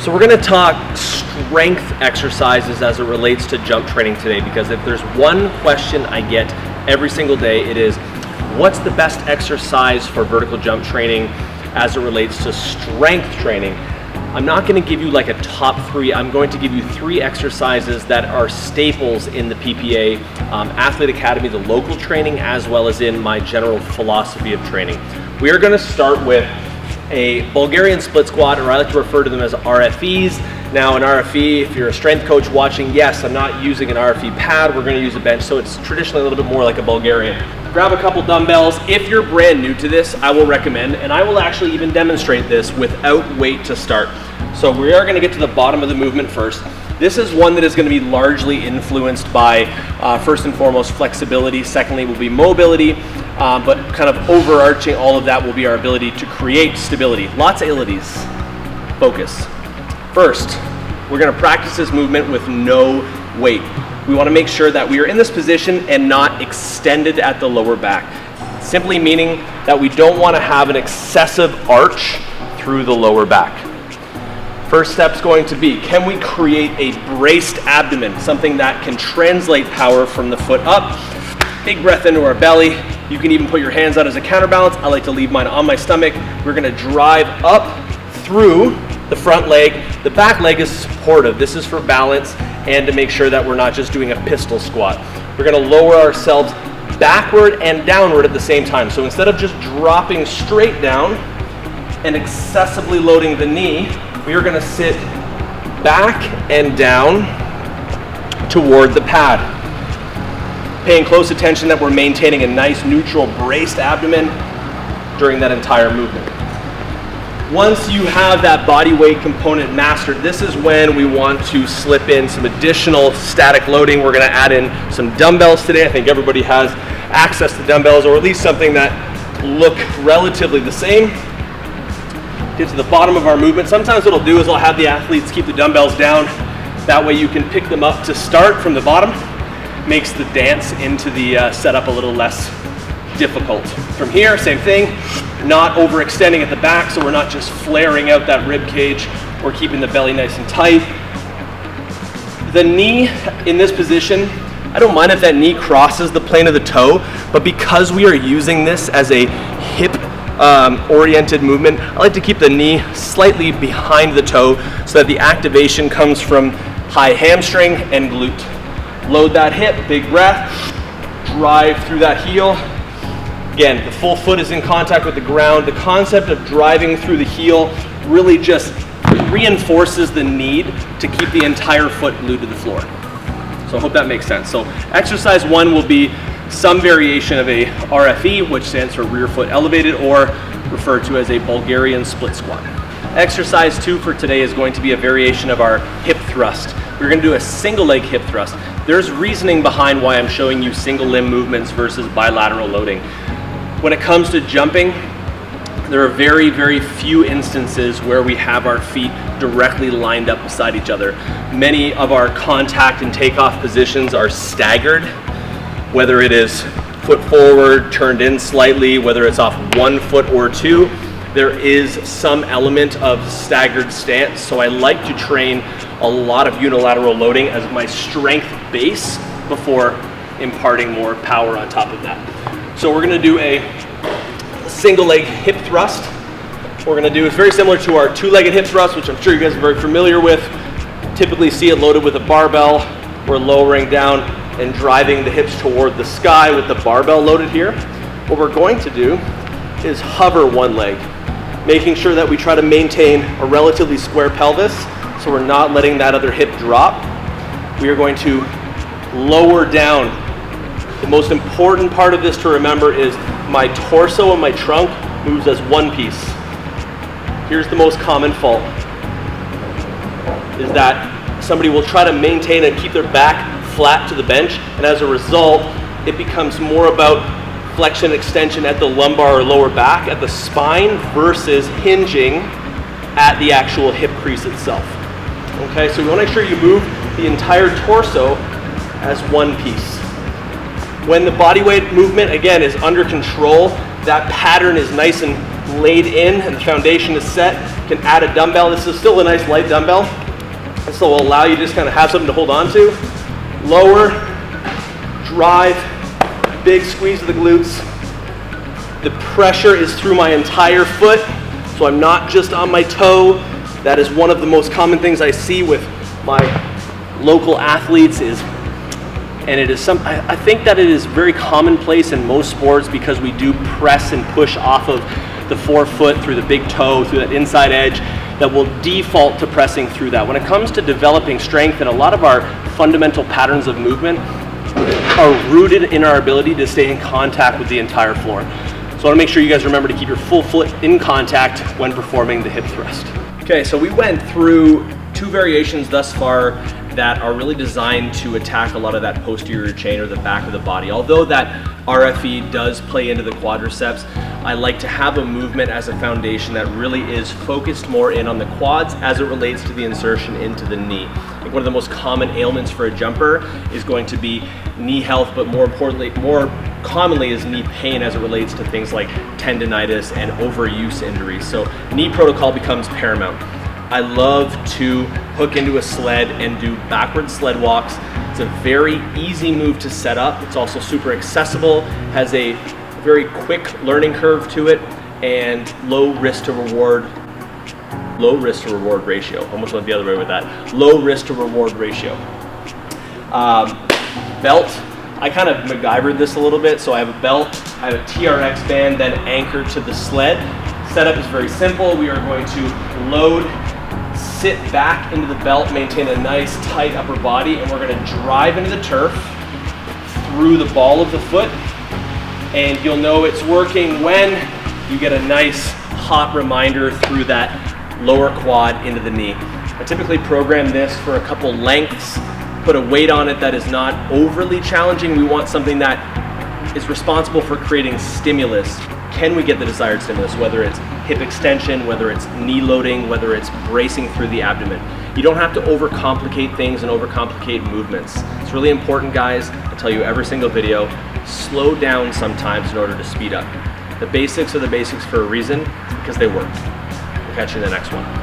So we're going to talk strength exercises as it relates to jump training today, because if there's one question I get every single day, it is, what's the best exercise for vertical jump training as it relates to strength training? I'm not going to give you like a top three. I'm going to give you three exercises that are staples in the PPA Athlete Academy, the local training, as well as in my general philosophy of training. We are going to start with a Bulgarian split squat, or I like to refer to them as RFEs. Now an RFE, if you're a strength coach watching, yes, I'm not using an RFE pad, we're going to use a bench, so it's traditionally a little bit more like a Bulgarian. Grab a couple dumbbells. If you're brand new to this, I will recommend, and I will actually even demonstrate this without weight to start. So we are going to get to the bottom of the movement first. This is one that is going to be largely influenced by, first and foremost, flexibility. Secondly, will be mobility, but kind of overarching all of that will be our ability to create stability. Lots of abilities. Focus. First, we're going to practice this movement with no weight. We want to make sure that we are in this position and not extended at the lower back. Simply meaning that we don't want to have an excessive arch through the lower back. First step's going to be, can we create a braced abdomen, something that can translate power from the foot up? Big breath into our belly. You can even put your hands out as a counterbalance. I like to leave mine on my stomach. We're going to drive up through the front leg. The back leg is supportive. This is for balance and to make sure that we're not just doing a pistol squat. We're going to lower ourselves backward and downward at the same time. So instead of just dropping straight down and excessively loading the knee, we are going to sit back and down toward the pad. Paying close attention that we're maintaining a nice neutral braced abdomen during that entire movement. Once you have that body weight component mastered, this is when we want to slip in some additional static loading. We're going to add in some dumbbells today. I think everybody has access to dumbbells, or at least something that look relatively the same. Get to the bottom of our movement. Sometimes what I'll do is I'll have the athletes keep the dumbbells down. That way you can pick them up to start from the bottom. Makes the dance into the setup a little less difficult. From here, same thing, not overextending at the back so we're not just flaring out that rib cage. We're keeping the belly nice and tight. The knee in this position, I don't mind if that knee crosses the plane of the toe, but because we are using this as a hip oriented movement, I like to keep the knee slightly behind the toe so that the activation comes from high hamstring and glute. Load that hip, big breath, drive through that heel. Again, the full foot is in contact with the ground. The concept of driving through the heel really just reinforces the need to keep the entire foot glued to the floor. So I hope that makes sense. So exercise one will be some variation of a RFE, which stands for rear foot elevated, or referred to as a Bulgarian split squat. Exercise two for today is going to be a variation of our hip thrust. We're going to do a single leg hip thrust. There's reasoning behind why I'm showing you single limb movements versus bilateral loading. When it comes to jumping, there are very, very few instances where we have our feet directly lined up beside each other. Many of our contact and takeoff positions are staggered, whether it is foot forward, turned in slightly, whether it's off 1 foot or 2, there is some element of staggered stance. So I like to train a lot of unilateral loading as my strength base before imparting more power on top of that. So we're going to do a single leg hip thrust. What we're going to do is very similar to our two-legged hip thrust, which I'm sure you guys are very familiar with. Typically see it loaded with a barbell. We're lowering down and driving the hips toward the sky with the barbell loaded here. What we're going to do is hover one leg, making sure that we try to maintain a relatively square pelvis so we're not letting that other hip drop. We are going to lower down. The most important part of this to remember is my torso and my trunk moves as one piece. Here's the most common fault, is that somebody will try to maintain and keep their back flat to the bench, and as a result, it becomes more about flexion extension at the lumbar or lower back, at the spine, versus hinging at the actual hip crease itself. Okay, so we want to make sure you move the entire torso as one piece. When the body weight movement, again, is under control, that pattern is nice and laid in and the foundation is set, you can add a dumbbell. This is still a nice light dumbbell, and so will allow you to just kind of have something to hold on to. Lower, drive, big squeeze of the glutes. The pressure is through my entire foot, so I'm not just on my toe. That is one of the most common things I see with my local athletes and it is I think that it is very commonplace in most sports because we do press and push off of the forefoot through the big toe, through that inside edge, that will default to pressing through that. When it comes to developing strength, and a lot of our fundamental patterns of movement are rooted in our ability to stay in contact with the entire floor. So I want to make sure you guys remember to keep your full foot in contact when performing the hip thrust. Okay, so we went through 2 variations thus far that are really designed to attack a lot of that posterior chain or the back of the body. Although that RFE does play into the quadriceps, I like to have a movement as a foundation that really is focused more in on the quads as it relates to the insertion into the knee. I think one of the most common ailments for a jumper is going to be knee health, but more importantly, more commonly is knee pain as it relates to things like tendonitis and overuse injuries. So knee protocol becomes paramount. I love to hook into a sled and do backward sled walks. It's a very easy move to set up. It's also super accessible, has a very quick learning curve to it, and low risk to reward ratio. Almost went the other way with that. Low risk to reward ratio. Belt. I kind of MacGyvered this a little bit. So I have a belt, I have a TRX band, then anchored to the sled. Setup is very simple. We are going to load, sit back into the belt, maintain a nice tight upper body, and we're going to drive into the turf through the ball of the foot. And you'll know it's working when you get a nice hot reminder through that lower quad into the knee. I typically program this for a couple lengths, put a weight on it that is not overly challenging. We want something that is responsible for creating stimulus. Can we get the desired stimulus, whether it's hip extension, whether it's knee loading, whether it's bracing through the abdomen? You don't have to overcomplicate things and overcomplicate movements. It's really important, guys. I tell you every single video, slow down sometimes in order to speed up. The basics are the basics for a reason, because they work. We'll catch you in the next one.